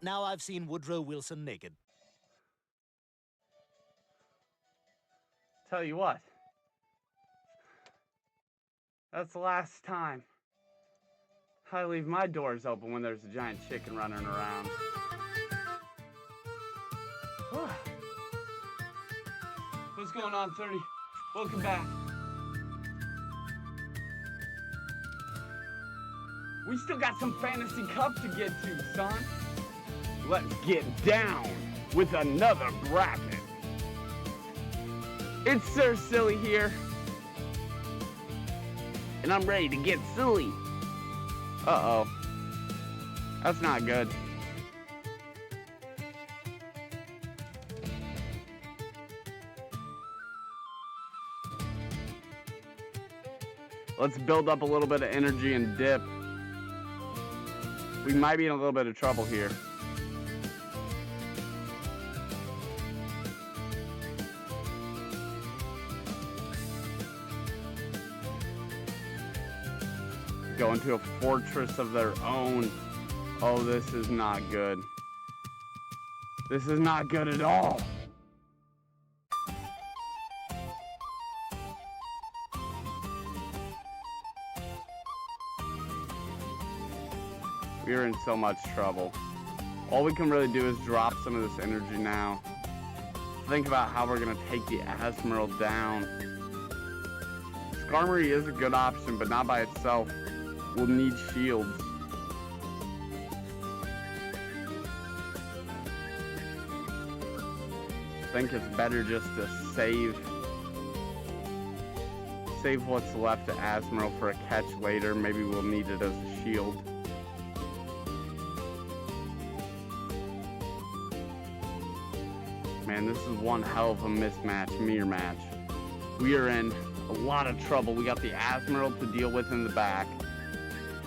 now I've seen Woodrow Wilson naked. Tell you what. That's the last time I leave my doors open when there's a giant chicken running around. What's going on, 30? Welcome back. We still got some Fantasy Cup to get to, son. Let's get down with another bracket. It's Sir Silly here. And I'm ready to get silly. Uh-oh. That's not good. Let's build up a little bit of energy and dip. We might be in a little bit of trouble here. Go into a fortress of their own. Oh, this is not good. This is not good at all. We're in so much trouble. All we can really do is drop some of this energy now. Think about how we're gonna take the Azumarill down. Skarmory is a good option, but not by itself. We'll need shields. I think it's better just to save what's left of Azumarill for a catch later. Maybe we'll need it as a shield. Man, this is one hell of a mismatch, mirror match. We are in a lot of trouble. We got the Azumarill to deal with in the back.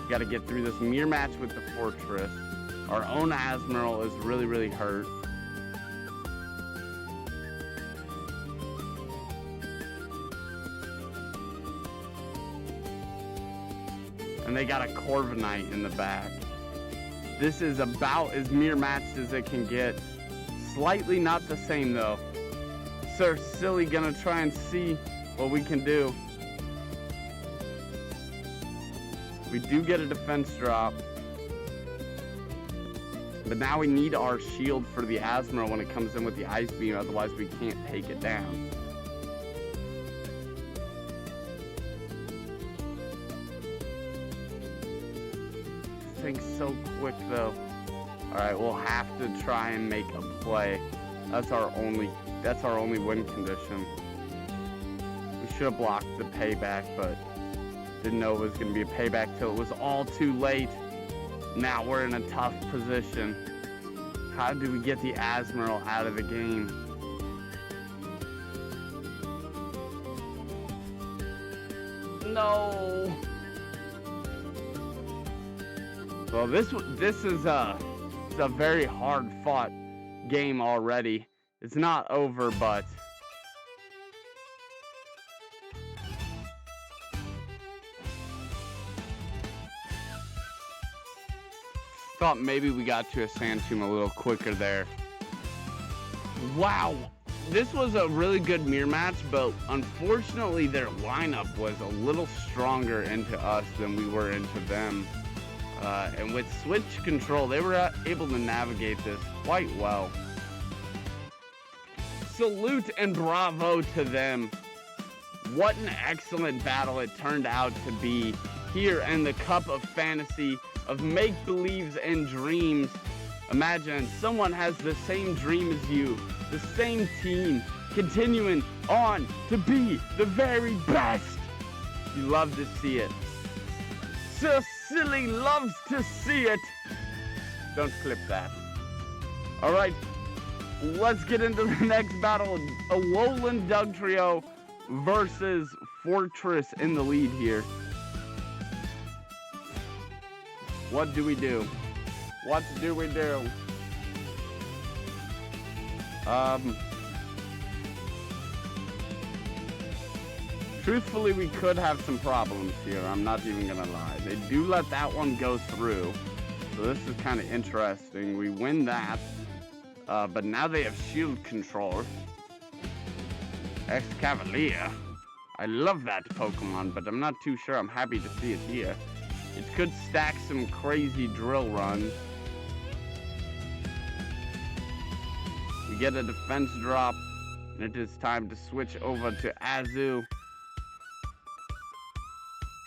We got to get through this mirror match with the fortress. Our own Azumarill is really, really hurt. And they got a Corviknight in the back. This is about as mirror matched as it can get. Slightly not the same though. Sir Silly gonna try and see what we can do. We do get a defense drop. But now we need our shield for the Azumarill when it comes in with the Ice Beam, otherwise we can't take it down. This thing's so quick though. Alright, we'll have to try and make a play. That's our only win condition. We should have blocked the payback, but didn't know it was going to be a payback till it was all too late. Now we're in a tough position. How do we get the Azumarill out of the game? No. Well, this is a very hard fought game already. It's not over, but thought maybe we got to a Sand Tomb a little quicker there. Wow, this was a really good mirror match, but unfortunately their lineup was a little stronger into us than we were into them. And with switch control, they were able to navigate this quite well. Salute and bravo to them. What an excellent battle it turned out to be here in the Cup of Fantasy of make-believes and dreams. Imagine someone has the same dream as you, the same team, continuing on to be the very best. You love to see it. Sir Silly loves to see it. Don't clip that. All right, let's get into the next battle. Alolan Dugtrio versus Fortress in the lead here. What do we do? What do we do? Truthfully, we could have some problems here. I'm not even gonna lie. They do let that one go through. So So this is kind of interesting. We win that. But now they have shield control. Excavalier. I love that Pokemon, but I'm not too sure I'm happy to see it here. It could stack some crazy drill runs. We get a defense drop, and it is time to switch over to Azu.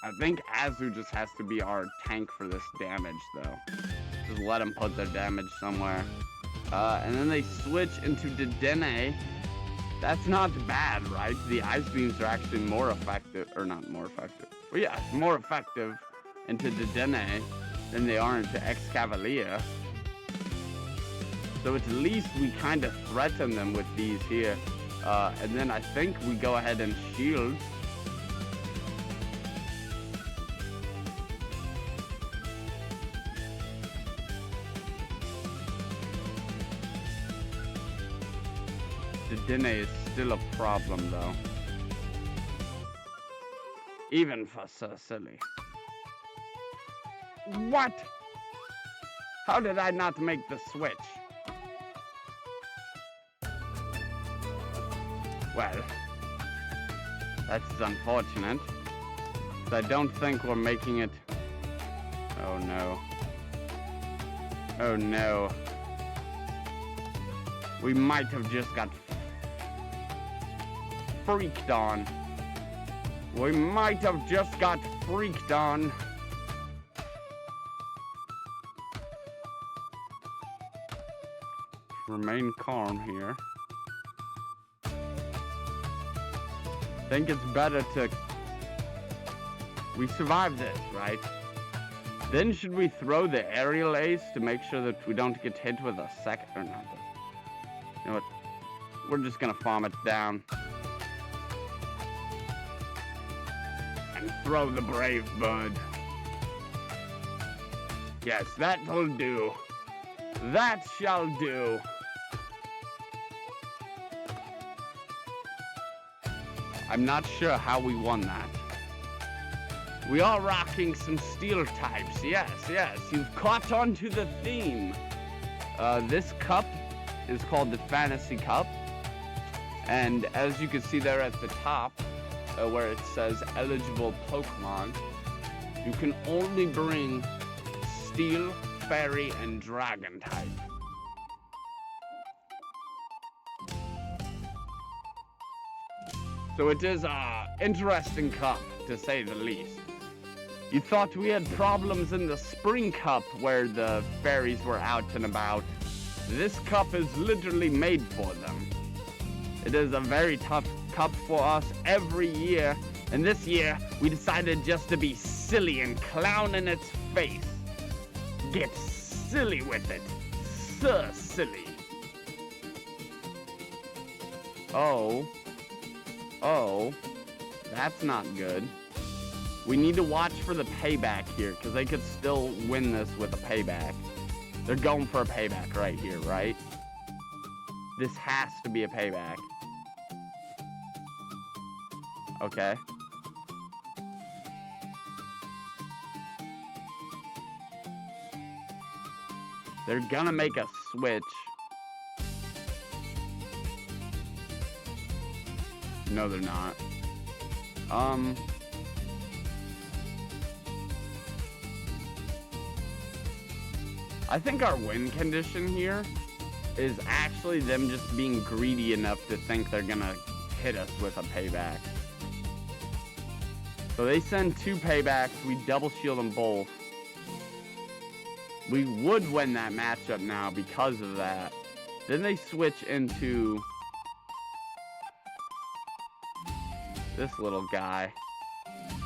I think Azu just has to be our tank for this damage, though. Just let them put their damage somewhere. And then they switch into Dedenne. That's not bad, right? The Ice Beams are actually more effective, or not more effective. Well, yeah, more effective into Dedenne than they are into Excavalier. So at least we kind of threaten them with these here. And then I think we go ahead and shield. Dedenne is still a problem, though. Even for so silly. What? How did I not make the switch? Well, that's unfortunate. I don't think we're making it. Oh no. Oh no. We might have just got freaked on. We might have just got freaked on. Remain calm here. Think it's better to... We survived this, right? Then should we throw the aerial ace to make sure that we don't get hit with a second or not? You know what? We're just gonna farm it down. And throw the Brave Bird. Yes, that'll do. That shall do. I'm not sure how we won that. We are rocking some steel types. Yes, yes. You've caught on to the theme. This cup is called the Fantasy Cup. And as you can see there at the top, where it says eligible Pokemon, you can only bring Steel, Fairy, and Dragon type. So it is an interesting cup, to say the least. You thought we had problems in the Spring Cup where the fairies were out and about. This cup is literally made for them. It is a very tough cup for us every year, and this year we decided just to be silly and clown in its face. Get silly with it. So silly. Oh, that's not good. We need to watch for the payback here, because they could still win this with a payback. They're going for a payback right here, right? This has to be a payback. Okay. They're gonna make a switch. No, they're not. I think our win condition here is actually them just being greedy enough to think they're gonna hit us with a payback. So they send 2 paybacks, we double shield them both. We would win that matchup now because of that. Then they switch into this little guy,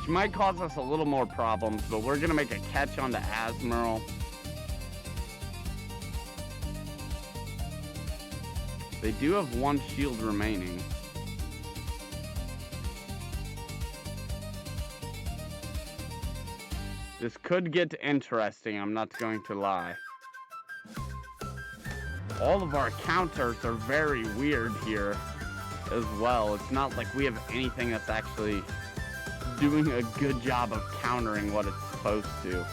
which might cause us a little more problems, but we're gonna make a catch onto Azumarill. They do have 1 shield remaining. This could get interesting, I'm not going to lie. All of our counters are very weird here as well. It's not like we have anything that's actually doing a good job of countering what it's supposed to.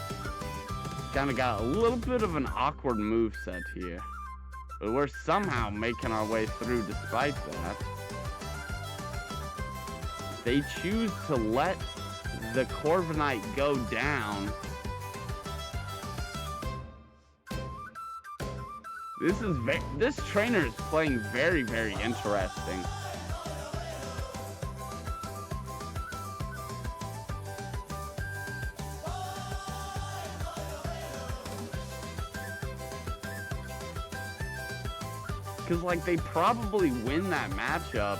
kind of got a little bit of an awkward moveset here. But we're somehow making our way through despite that. They choose to let the Corviknight go down. This trainer is playing very, very interesting. Because, like, they probably win that matchup.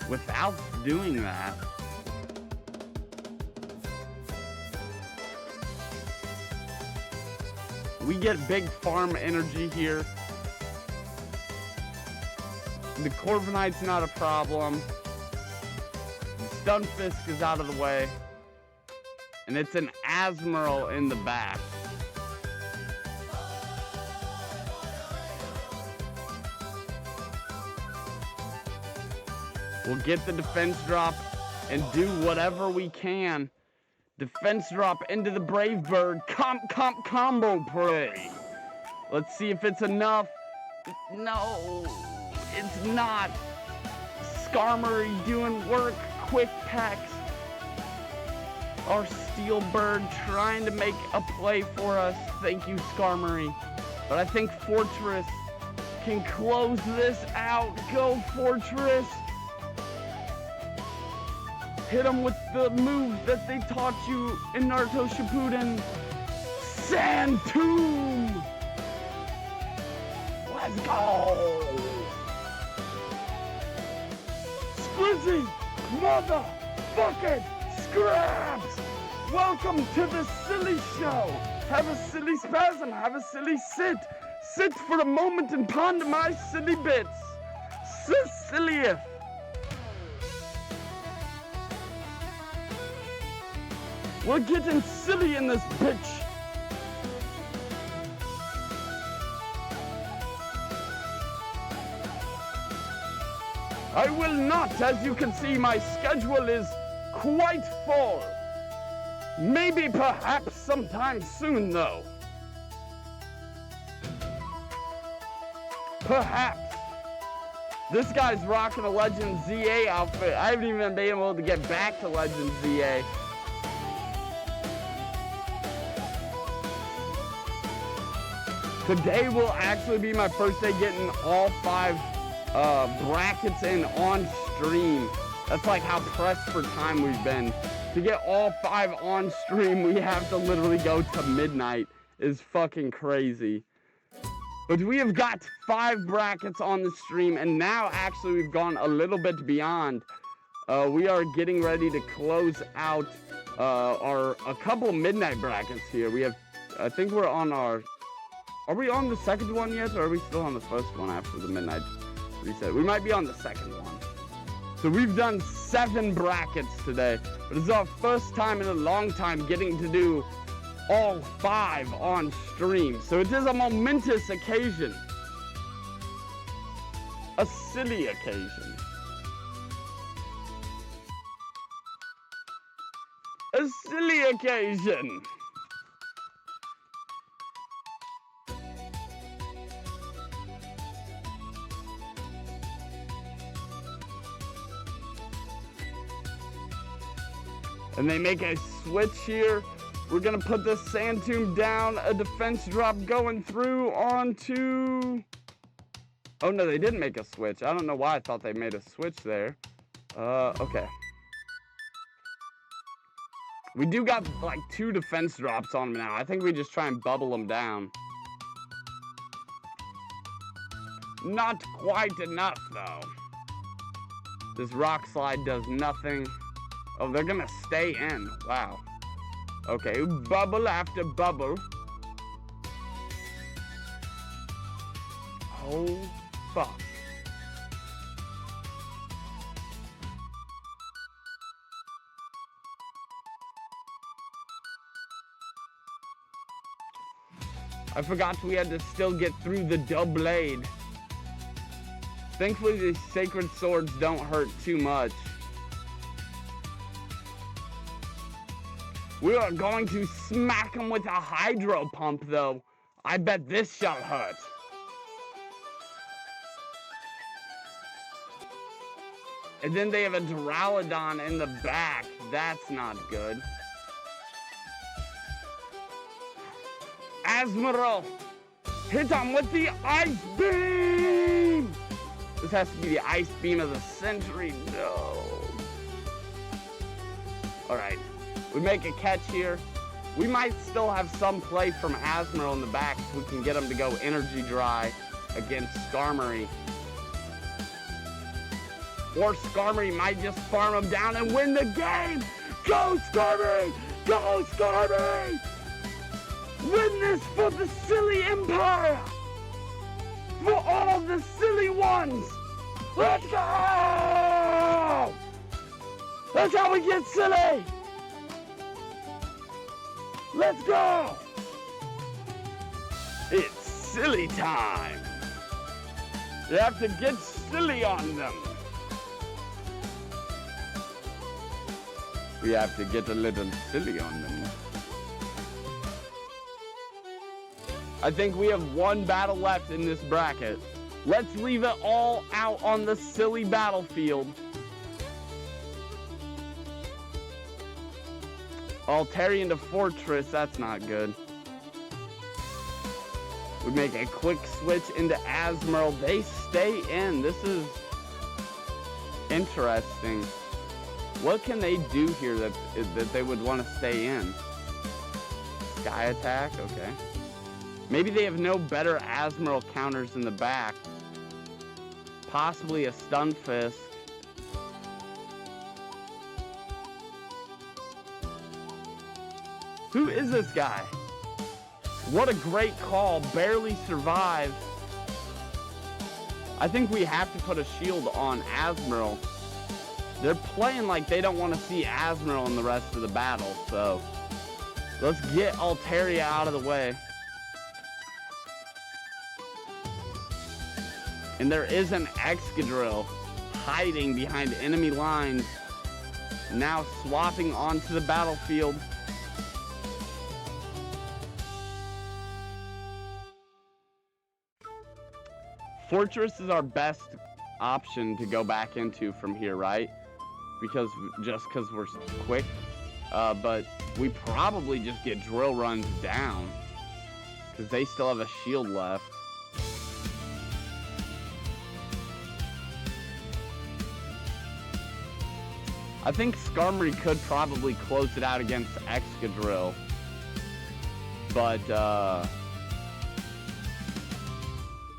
Without doing that. We get big farm energy here. The Corviknight's not a problem. The Stunfisk is out of the way. And it's an Azumarill in the back. We'll get the defense drop and do whatever we can. Defense drop into the Brave Bird. Combo play. Let's see if it's enough. No, it's not. Skarmory doing work. Quick packs. Our Steel Bird trying to make a play for us. Thank you, Skarmory. But I think Fortress can close this out. Go, Fortress. Hit him with the move that they taught you in Naruto Shippuden. Sand Tomb! Let's go! Splizzy! Motherfucking Scraps! Welcome to the silly show! Have a silly spasm, have a silly sit. Sit for a moment and ponder my silly bits. Cecilia! We're getting silly in this bitch. I will not. As you can see, my schedule is quite full. Maybe perhaps sometime soon, though. Perhaps. This guy's rocking a Legend ZA outfit. I haven't even been able to get back to Legend ZA. Today will actually be my first day getting all 5 brackets in on stream. That's like how pressed for time we've been. To get all 5 on stream, we have to literally go to midnight. It's fucking crazy. But we have got 5 brackets on the stream, and now actually we've gone a little bit beyond. We are getting ready to close out a couple of midnight brackets here. We have, I think we're on our... Are we on the second one yet, or are we still on the first one after the midnight reset? We might be on the second one. So we've done 7 brackets today, but it's our first time in a long time getting to do all 5 on stream. So it is a momentous occasion. A silly occasion. A silly occasion. And they make a switch here. We're gonna put this Sand Tomb down, a defense drop going through onto... Oh no, they didn't make a switch. I don't know why I thought they made a switch there. Okay. We do got like 2 defense drops on them now. I think we just try and bubble them down. Not quite enough though. This rock slide does nothing. Oh, they're gonna stay in. Wow. Okay, bubble after bubble. Oh, fuck. I forgot we had to still get through the Doublade. Thankfully, these sacred swords don't hurt too much. We are going to smack him with a hydro pump, though. I bet this shall hurt. And then they have a Duraludon in the back. That's not good. Azumarill, hit him with the Ice Beam! This has to be the Ice Beam of the century. No. Alright, we make a catch here. We might still have some play from Azumarill in the back if we can get him to go Energy Dry against Skarmory. Or Skarmory might just farm him down and win the game! Go Skarmory! Go Skarmory! Win this for the silly empire! For all the silly ones! Let's go! That's how we get silly! Let's go! It's silly time! You have to get silly on them! We have to get a little silly on them. I think we have one battle left in this bracket. Let's leave it all out on the silly battlefield. Altarian to Fortress, that's not good. We make a quick switch into Azumarill. They stay in. This is interesting. What can they do here that they would want to stay in? Sky Attack? Okay. Maybe they have no better Azumarill counters in the back. Possibly a Stunfisk. Who is this guy? What a great call. Barely survived. I think we have to put a shield on Azumarill. They're playing like they don't want to see Azumarill in the rest of the battle, so let's get Altaria out of the way. And there is an Excadrill hiding behind enemy lines, now swapping onto the battlefield. Fortress is our best option to go back into from here, right? Because we're quick, but we probably just get drill runs down because they still have a shield left. I think Skarmory could probably close it out against Excadrill, but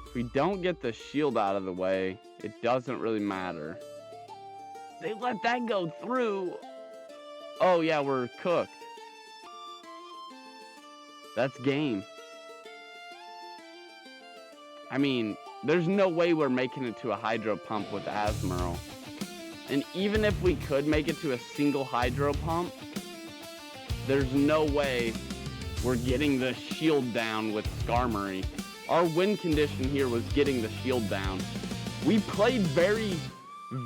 if we don't get the shield out of the way, it doesn't really matter. They let that go through. Oh yeah, we're cooked. That's game. I mean, there's no way we're making it to a Hydro Pump with Azumarill. And even if we could make it to a single Hydro Pump, there's no way we're getting the shield down with Skarmory. Our win condition here was getting the shield down. We played very,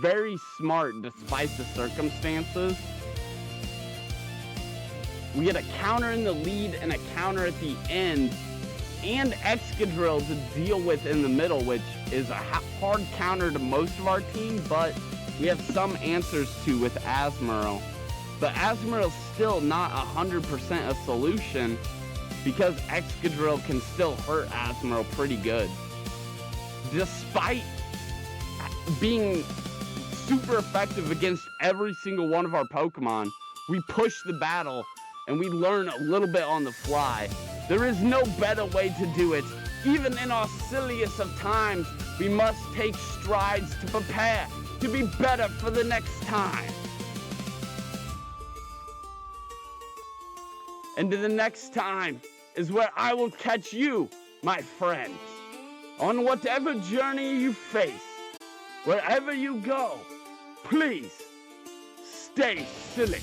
very smart despite the circumstances. We get a counter in the lead and a counter at the end, and Excadrill to deal with in the middle, which is a hard counter to most of our team, but we have some answers to with Azumarill. But Azumarill is still not 100% a solution because Excadrill can still hurt Azumarill pretty good. Despite being super effective against every single one of our Pokemon, we push the battle and we learn a little bit on the fly. There is no better way to do it. Even in our silliest of times, we must take strides to prepare to be better for the next time. And the next time is where I will catch you, my friends, on whatever journey you face. Wherever you go, please stay silly.